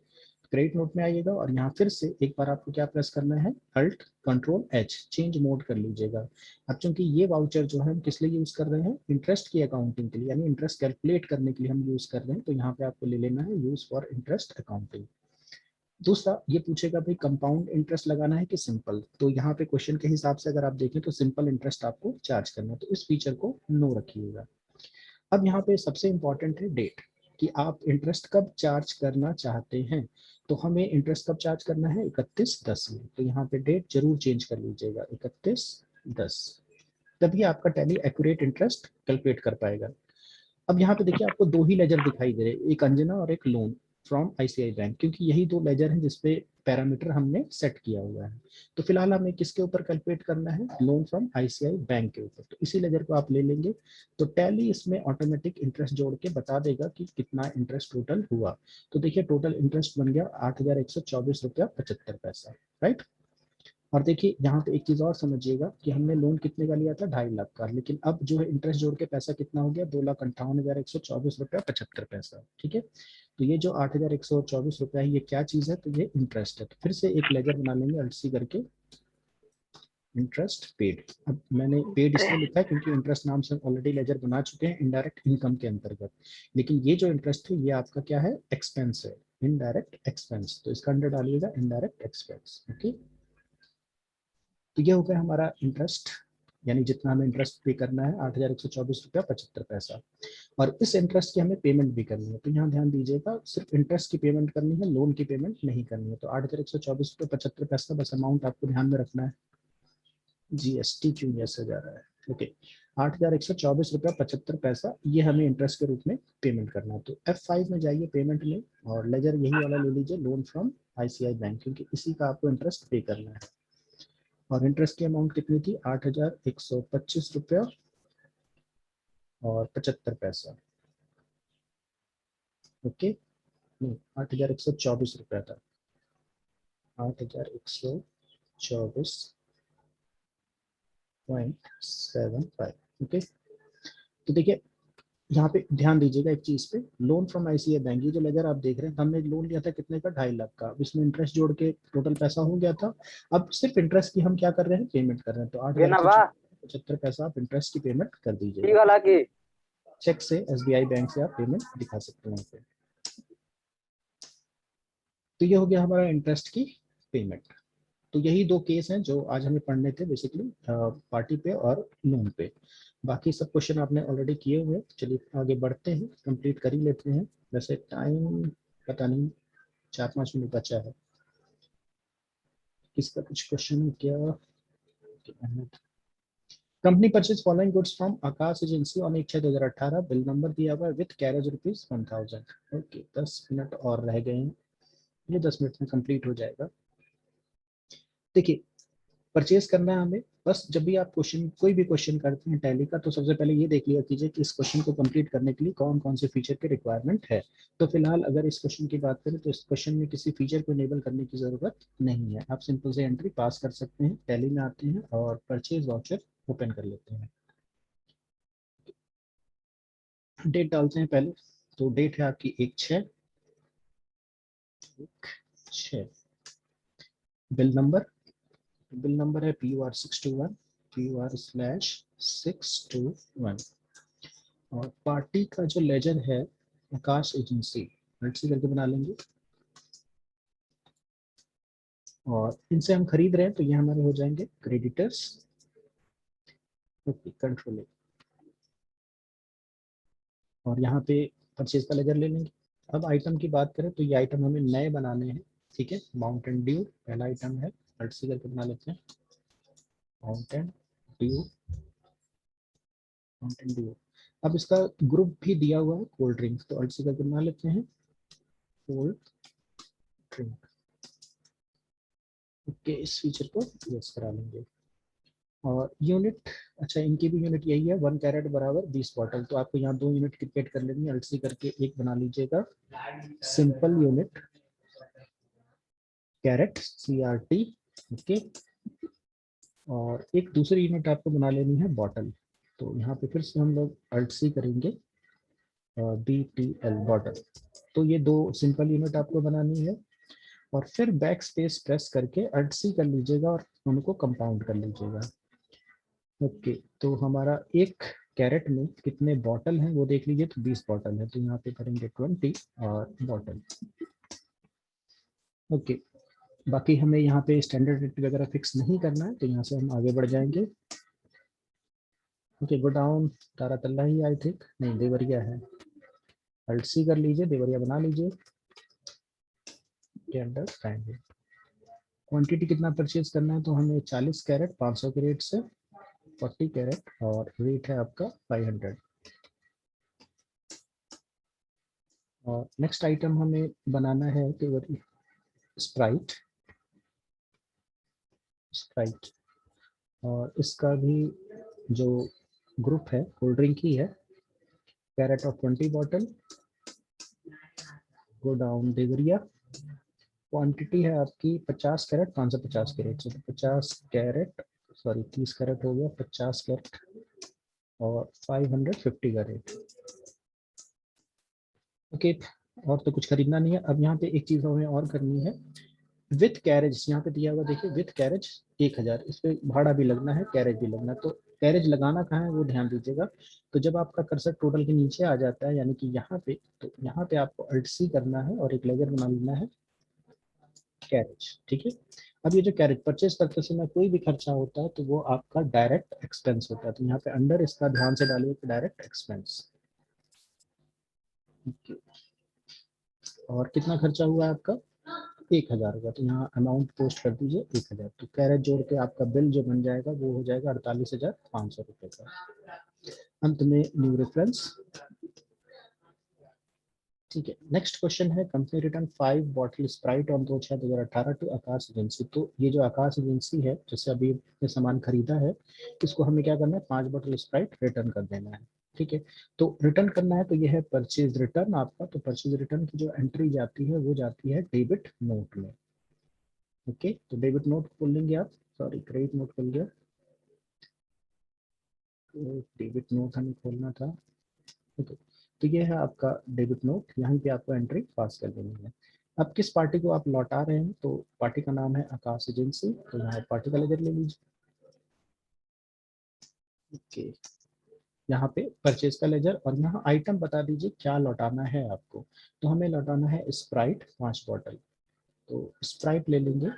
क्रेडिट नोट में आइएगा, और यहाँ फिर से एक बार आपको क्या प्रेस करना है, alt control H, change mode कर लीजिएगा। अब चूंकि ये वाउचर जो है हम किस लिए यूज कर रहे हैं, इंटरेस्ट की अकाउंटिंग के लिए, यानी इंटरेस्ट कैलकुलेट करने के लिए हम यूज कर रहे हैं, तो यहाँ पे आपको ले लेना है यूज फॉर इंटरेस्ट अकाउंटिंग। दूसरा ये पूछेगा भाई कंपाउंड इंटरेस्ट लगाना है कि सिंपल, तो यहाँ पे क्वेश्चन के हिसाब से अगर आप देखें तो सिंपल इंटरेस्ट आपको चार्ज करना है, तो इस फीचर को नो रखिएगा। अब यहाँ पे सबसे इंपॉर्टेंट है डेट, कि आप इंटरेस्ट कब चार्ज करना चाहते हैं। तो हमें इंटरेस्ट कब चार्ज करना है, 31/10 में, तो यहाँ पे डेट जरूर चेंज कर लीजिएगा 31/10, तभी आपका टैली एक्यूरेट इंटरेस्ट कैलकुलेट कर पाएगा। अब यहाँ पे देखिए आपको दो ही लेजर दिखाई दे रहे हैं, एक अंजना और एक लोन फ्रॉम आईसीआई बैंक, क्योंकि यही दो लेजर हैं जिसपे पैरामीटर हमने सेट किया हुआ है। तो फिलहाल हमें किसके ऊपर कैलकुलेट करना है, लोन फ्रॉम आईसीआई बैंक के ऊपर, तो इसी लेजर को आप ले लेंगे। तो टैली इसमें ऑटोमेटिक इंटरेस्ट जोड़ के बता देगा कि कितना इंटरेस्ट टोटल हुआ। तो देखिए टोटल इंटरेस्ट बन गया 8,124 रुपया 75 पैसा, राइट। और देखिए यहाँ पे एक चीज और समझिएगा कि हमने लोन कितने का लिया था, 2.5 लाख का, लेकिन अब जो है इंटरेस्ट जोड़ के पैसा कितना हो गया, 2,58,124 रुपया 75 पैसा, ठीक है। तो ये जो 8,124 रुपया है, ये क्या चीज है, तो ये इंटरेस्ट है। तो फिर से एक लेजर बना लेंगे अल्सी करके, इंटरेस्ट पेड। अब मैंने पेड इसलिए लिखा है क्योंकि इंटरेस्ट नाम से ऑलरेडी लेजर बना चुके हैं इनडायरेक्ट इनकम के अंतर्गत, लेकिन ये जो इंटरेस्ट है ये आपका क्या है, एक्सपेंस है, इनडायरेक्ट एक्सपेंस, तो इसका अंडर डालिएगा इनडायरेक्ट एक्सपेंस, ओके। तो ये हो गया हमारा इंटरेस्ट, यानी जितना हमें इंटरेस्ट पे करना है 8,124 रुपया 75 पैसा। और इस इंटरेस्ट की हमें पेमेंट भी करनी है, तो यहाँ ध्यान दीजिएगा सिर्फ इंटरेस्ट की पेमेंट करनी है, लोन की पेमेंट नहीं करनी है। तो 8,124 रुपया 75 पैसा बस अमाउंट आपको ध्यान में रखना है। जीएसटी क्यों ऐसे जा रहा है, ओके। 8,124 रुपया 75 पैसा ये हमें इंटरेस्ट के रूप में पेमेंट करना है। तो F5 में जाइए पेमेंट में, और लेजर यही वाला ले लीजिए, लोन फ्रॉम आईसीआई बैंक, क्योंकि इसी का आपको इंटरेस्ट पे करना है। और इंटरेस्ट की अमाउंट कितनी थी, 8,125 रुपया और 75 पैसा, ओके। नहीं, 8,124 रुपया था, 8,124.75, ओके। तो देखिए यहाँ पे ध्यान दीजिएगा एक चीज पे, लोन फ्रॉम आईसीआई बैंक, ये जो लेजर आप देख रहे हैं, हमने लोन लिया था कितने का, 2.5 लाख का, अब इसमें इंटरेस्ट जोड़ के टोटल पैसा हो गया था। अब सिर्फ इंटरेस्ट की हम क्या कर रहे हैं, पेमेंट कर रहे हैं। तो 8,175 आप इंटरेस्ट की पेमेंट कर दीजिएगा, चेक से, एसबीआई बैंक से आप पेमेंट दिखा सकते हैं यहाँ पे। तो ये हो गया हमारा इंटरेस्ट की पेमेंट। तो यही दो केस हैं जो आज हमें पढ़ने थे बेसिकली, पार्टी पे और लोन पे। बाकी सब क्वेश्चन आपने ऑलरेडी किए हुए हैं, चलिए आगे बढ़ते हैं, कंप्लीट कर ही लेते हैं। वैसे टाइम पता नहीं, 4-5 मिनट बचा है, किसका कुछ क्वेश्चन है क्या। Company purchase following goods from Akash agency on 1/6/2018, bill number दिया हुआ है विथ कैरेज ₹1000। ओके, 10 मिनट और रह गए हैं, ये 10 मिनट में कंप्लीट हो जाएगा। देखिए परचेज करना है हमें, बस जब भी आप क्वेश्चन कोई भी क्वेश्चन करते हैं टैली का, तो सबसे पहले ये देख लिया कीजिए कि इस क्वेश्चन को कंप्लीट करने के लिए कौन कौन से फीचर की रिक्वायरमेंट है। तो फिलहाल अगर इस क्वेश्चन की बात करें तो इस क्वेश्चन में किसी फीचर को इनेबल करने की जरूरत नहीं है, आप सिंपल से एंट्री पास कर सकते हैं। टैली में आते हैं और परचेज वाउचर ओपन कर लेते हैं, डेट डालते हैं पहले। तो डेट है आपकी 1/6, बिल नंबर है PUR 621, PUR/621। और पार्टी का जो लेजर है आकाश एजेंसी, से करके बना लेंगे। और इनसे हम खरीद रहे हैं तो ये हमारे हो जाएंगे क्रेडिटर्स, ओके, कंट्रोल। और यहाँ पे परचेज का लेजर ले लेंगे। अब आइटम की बात करें तो ये आइटम हमें नए बनाने हैं, ठीक है। माउंटेन ड्यू पहला आइटम है, से करके बना लेते हैं, माउंटेन ड्यू, माउंटेन ड्यू। अब इसका ग्रुप भी दिया हुआ है कोल्ड ड्रिंक, तो से करके बना लेते हैं, कोल्ड ड्रिंक, ओके। इस फीचर को यस करा लेंगे। और यूनिट, अच्छा इनकी भी यूनिट यही है, 1 कैरेट बराबर 20 बॉटल, तो आपको यहाँ 2 यूनिट क्रिकेट कर लेनी है, अल्सी करके एक बना लीजिएगा, simple unit carat CRT, okay. और एक दूसरी यूनिट आपको बना लेनी है बॉटल, तो यहाँ पे फिर से हम लोग अल्सी करेंगे, BTL बॉटल। तो ये दो सिंपल यूनिट आपको बनानी है, और फिर बैक स्पेस प्रेस करके अल्सी कर लीजिएगा और उनको कंपाउंड कर लीजिएगा, ओके। तो हमारा एक कैरेट में कितने बॉटल हैं वो देख लीजिए, तो 20 बॉटल है, तो यहाँ पे करेंगे 20 और बॉटल, ओके, बाकी हमें यहाँ पे स्टैंडर्ड रेट वगैरह फिक्स नहीं करना है, तो यहाँ से हम आगे बढ़ जाएंगे। ओके, गो डाउन, तारातल्ला ही आई थिंक, नहीं देवरिया है, अल्ट सी कर लीजिए, देवरिया बना लीजिए के अंडर ट्रायंगल। क्वांटिटी कितना परचेज करना है, तो हमें 40 कैरेट 500 के रेट से 40 कैरेट, और रेट है आपका 500। और नेक्स्ट आइटम हमें बनाना है कि स्प्राइट, स्प्राइट, और इसका भी जो ग्रुप है कोल्ड ड्रिंक ही है, carat of 20 bottle, go down Deoria. Quantity है आपकी 50 कैरेट 550 कैरेट से, तो 50 कैरेट, सॉरी 30 कैरेट हो गया, 50 कैरेट और 550 का रेट। ओके, और तो कुछ खरीदना नहीं है। अब यहाँ पे एक चीज हमें और करनी है, विथ कैरेज, यहाँ पे दिया हुआ देखिए विथ कैरेज 1000, इस पे भाड़ा भी लगना है, कैरेज भी लगना है, तो कैरेज लगाना कहाँ है वो ध्यान दीजिएगा। तो जब आपका कर्सर टोटल के नीचे आ जाता है, यानी कि यहाँ पे, तो यहाँ पे आपको अल्ट सी करना है और एक लेजर बना लेना है कैरेज, ठीक है। अब ये जो कैरेज परचेज करते समय कोई भी खर्चा होता है तो वो आपका डायरेक्ट एक्सपेंस होता है, तो यहाँ पे अंडर इसका ध्यान से डालिए डायरेक्ट एक्सपेंस। और कितना खर्चा हुआ है आपका, 1000 होगा, तो यहाँ अमाउंट पोस्ट कर दीजिए 1000, तो कैरेज जोड़ के आपका बिल जो बन जाएगा वो हो जाएगा 48,500 रुपये का। अंत में न्यू रेफरेंस, ठीक है। नेक्स्ट क्वेश्चन है, company return 5 bottle Sprite on 2/6/2018 to Akash agency. तो ये जो आकाश एजेंसी है जिससे अभी ये सामान खरीदा है, इसको हमें क्या करना है, 5 बॉटल स्प्राइट रिटर्न कर देना है, ठीक है। तो रिटर्न करना है, तो ये है परचेज रिटर्न आपका, तो परचेज रिटर्न की जो एंट्री जाती है वो जाती है डेबिट नोट में। ओके, तो डेबिट नोट खोल लेंगे आप, सॉरी क्रेडिट नोट खोल गया, तो डेबिट नोट हमें खोलना था। ओके, तो ये है आपका डेबिट नोट, यहाँ पे आपको एंट्री पास कर देनी है। अब किस पार्टी को आप लौटा रहे हैं, तो पार्टी का नाम है आकाश एजेंसी, तो यहाँ पार्टी का लेजर ले लीजिए। ओके, यहाँ पे परचेज का लेजर, और यहाँ आइटम बता दीजिए क्या लौटाना है आपको, तो हमें लौटाना है स्प्राइट 5 बॉटल, तो स्प्राइट ले लेंगे।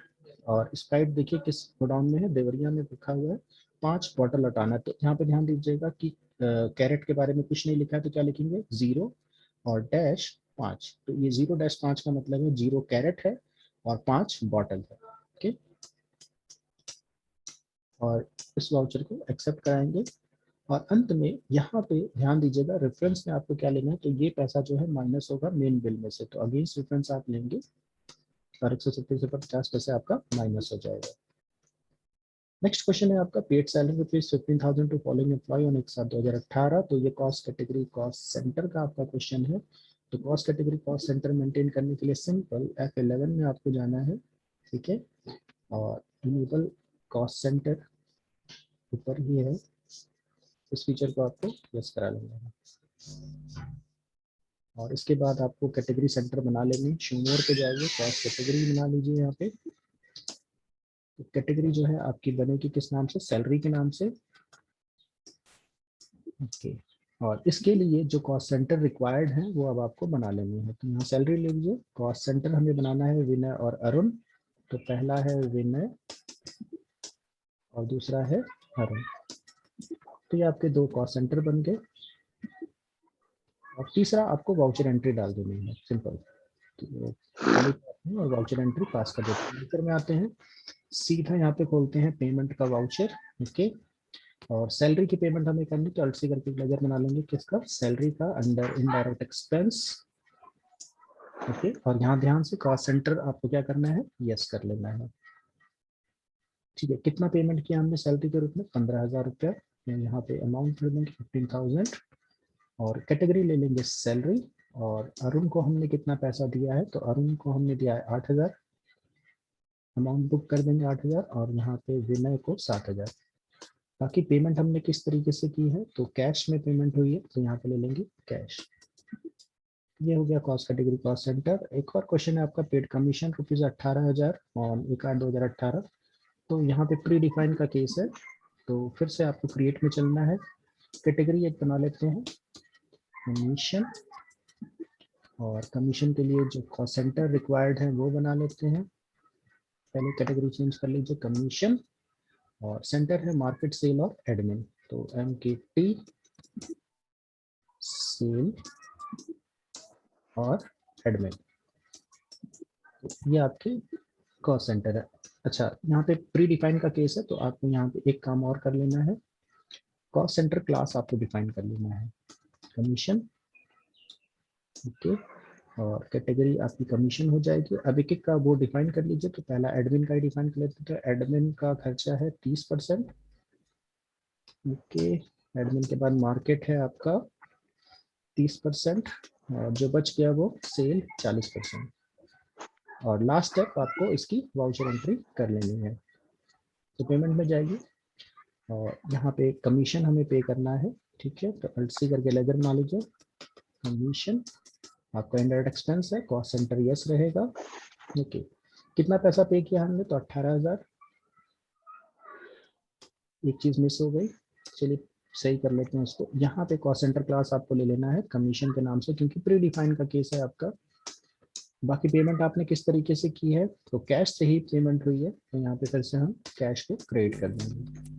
और स्प्राइट देखिए किस गोडाउन में है, देवरिया में लिखा हुआ है, 5 बॉटल लौटाना है। तो यहाँ पे ध्यान दीजिएगा कि कैरेट के बारे में कुछ नहीं लिखा है, तो क्या लिखेंगे 0 और डैश 5, तो ये 0-5 का मतलब है 0 कैरेट है और 5 बॉटल है। ओके, और इस वाउचर को एक्सेप्ट कराएंगे। और अंत में यहाँ पे ध्यान दीजिएगा, रेफरेंस में आपको क्या लेना है, तो ये पैसा जो है माइनस होगा मेन बिल में से, तो अगेंस्ट रेफरेंस आप लेंगे और 170 से 50 पैसे आपका माइनस हो जाएगा। नेक्स्ट क्वेश्चन है आपका, paid salary rupees 15,000 to following employ on 1/7/2018, तो ये कॉस्ट कैटेगरी कॉस्ट सेंटर का आपका क्वेश्चन है। तो cost category cost centre maintain करने के लिए सिंपल F11 में आपको जाना है, ठीक है, और इनेबल कॉस्ट सेंटर ऊपर ही है, इस फीचर को आपको यस करा लेना है। और इसके बाद आपको कैटेगरी सेंटर बना लेंगे, शो मोर पे जाइए, कॉस्ट कैटेगरी बना लीजिए यहाँ पे। तो कैटेगरी जो है आपकी बनेगी किस नाम से, सैलरी के नाम से। ओके, और इसके लिए जो कॉस्ट सेंटर रिक्वायर्ड है वो अब आपको बना लेनी है, तो यहाँ सैलरी ले लीजिए, कॉस्ट सेंटर हमें बनाना है विनय और अरुण, तो पहला है विनय और दूसरा है अरुण, तो ये आपके 2 कॉस्ट सेंटर बन गए। और तीसरा आपको वाउचर एंट्री डाल देनी है, सिंपल, तो खाली और वाउचर एंट्री पास कर देते हैं। ऊपर में आते हैं, सीधा यहाँ पे खोलते हैं पेमेंट का वाउचर, ओके, और सैलरी की पेमेंट हमें करनी, तो अल्ट सी करके लेजर बना लेंगे किसका, सैलरी का, अंडर इनडायरेक्ट एक्सपेंस। ओके, और यहाँ ध्यान से कॉस्ट सेंटर आपको क्या करना है, यस कर लेना है, ठीक है। कितना पेमेंट किया हमने सैलरी के रूप में, 15,000 रुपया, यहाँ पे अमाउंट ले लेंगे 15,000, और कैटेगरी ले लेंगे सैलरी। और अरुण को हमने कितना पैसा दिया है, तो अरुण को हमने दिया है 8,000, अमाउंट बुक कर देंगे 8,000, और यहाँ पे विनय को 7,000। बाकी पेमेंट हमने किस तरीके से की है, तो कैश में पेमेंट हुई है, तो यहाँ पे ले लेंगे कैश। ये हो गया कॉस्ट कैटेगरी कॉस्ट सेंटर। एक और क्वेश्चन है आपका, पेड कमीशन रुपीज 18,000 और 1/8/2018, तो यहाँ पे प्री डिफाइन का केस है, तो फिर से आपको क्रिएट में चलना है, कैटेगरी एक बना लेते हैं कमीशन, और कमीशन के लिए जो कॉस्ट सेंटर रिक्वायर्ड है वो बना लेते हैं। पहले कैटेगरी चेंज कर लीजिए, कमीशन, और सेंटर है मार्केट, सेल और एडमिन। तो MKT सेल और एडमिन, ये आपके कॉस्ट सेंटर है। अच्छा, यहाँ पे प्री डिफाइन का केस है, तो आपको यहाँ पे एक काम और कर लेना है, कॉस्ट सेंटर क्लास आपको डिफाइन कर लेना है, कमीशन, ओके, और कैटेगरी आपकी कमीशन हो जाएगी। अब एक एक का वो डिफाइन कर लीजिए। तो पहला एडमिन का ही डिफाइन कर लेते हैं। तो एडमिन का खर्चा है 30%, ओके। एडमिन के बाद मार्केट है आपका 30%, और जो बच गया वो सेल 40%। और लास्ट स्टेप आपको इसकी वाउचर एंट्री कर लेनी है। तो पेमेंट में जाएगी, और यहाँ पे कमीशन हमें पे करना है, ठीक है। तो अल्ट सी करके लेजर बना लीजिए, कमीशन आपका इनडायरेक्ट एक्सपेंस है, कॉस्ट सेंटर यस रहेगा, ओके। कितना पैसा पे किया हमने, तो 18,000। एक चीज मिस हो गई, चलिए सही कर लेते हैं इसको। यहाँ पे कॉस्ट सेंटर क्लास आपको ले लेना है कमीशन के नाम से, क्योंकि प्री डिफाइन का केस है आपका। बाकी पेमेंट आपने किस तरीके से की है, तो कैश से ही पेमेंट हुई है, तो यहाँ पे फिर से हम कैश को क्रेडिट कर देंगे।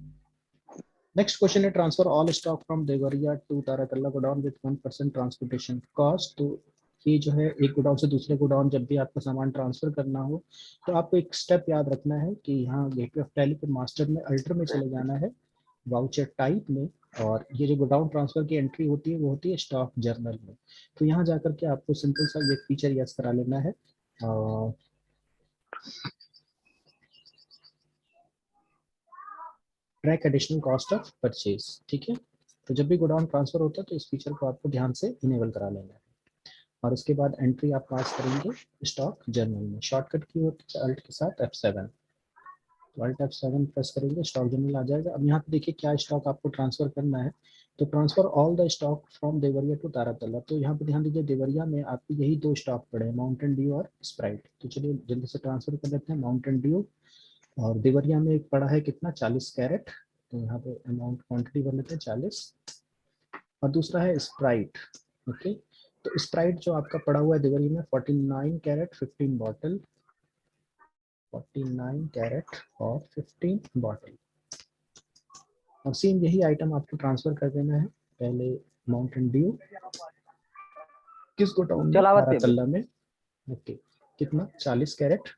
नेक्स्ट क्वेश्चन है, transfer all stock from Deoria to Taratala godown with 1% transportation cost. तो ये जो है, एक गोडाउन से दूसरे गोडाउन जब भी आपको सामान ट्रांसफर करना हो, तो आपको एक स्टेप याद रखना है कि यहाँ गेटवे ऑफ टैली पे मास्टर में अल्टर में चले जाना है, वाउचर टाइप में, और ये जो गोडाउन ट्रांसफर की एंट्री होती है वो होती है स्टॉक जर्नल में। तो यहाँ जाकर के आपको सिंपल सा ये फीचर यस करा लेना है, track additional cost of purchase, ठीक है। तो जब भी गोडाउन ट्रांसफर होता है तो इस फीचर को आपको ध्यान से इनेबल करा लेना है। और उसके बाद एंट्री आप पास करेंगे स्टॉक जर्नल में, शॉर्टकट की होती है अल्ट के साथ F7। तो अल्ट F7 प्रेस करेंगे, स्टॉक जर्नल आ जाएगा। अब यहाँ पे देखिए क्या स्टॉक आपको ट्रांसफर करना है, तो transfer all the stock from Deoria to Taratala. तो यहाँ पे ध्यान दीजिए, देवरिया में आपके यही दो स्टॉक पड़े हैं, माउंटेन ड्यू और स्प्राइट। तो चलिए जल्दी से ट्रांसफर कर लेते हैं माउंटेन ड्यू, और देवरिया में एक पड़ा है कितना, 40 कैरेट। तो यहाँ पे अमाउंट क्वांटिटी बन लेते हैं 40, और दूसरा है स्प्राइट, ओके। तो स्प्राइट जो आपका पड़ा हुआ है देवरिया में 49 कैरेट 15 बॉटल, 49 कैरेट और 15 बॉटल। और सेम यही आइटम आपको ट्रांसफर कर देना है, पहले माउंटेन ड्यू किस गोडाउन में, चलावत पे तारातल्ला में, ओके। कितना, 40 कैरेट।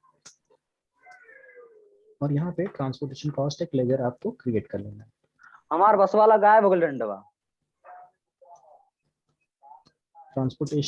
और यहाँ पे ट्रांसपोर्टेशन कॉस्ट एक लेजर आपको क्रिएट कर लेना है। हमार बस वाला गायब हो गल डंडवा। ट्रांसपोर्टेशन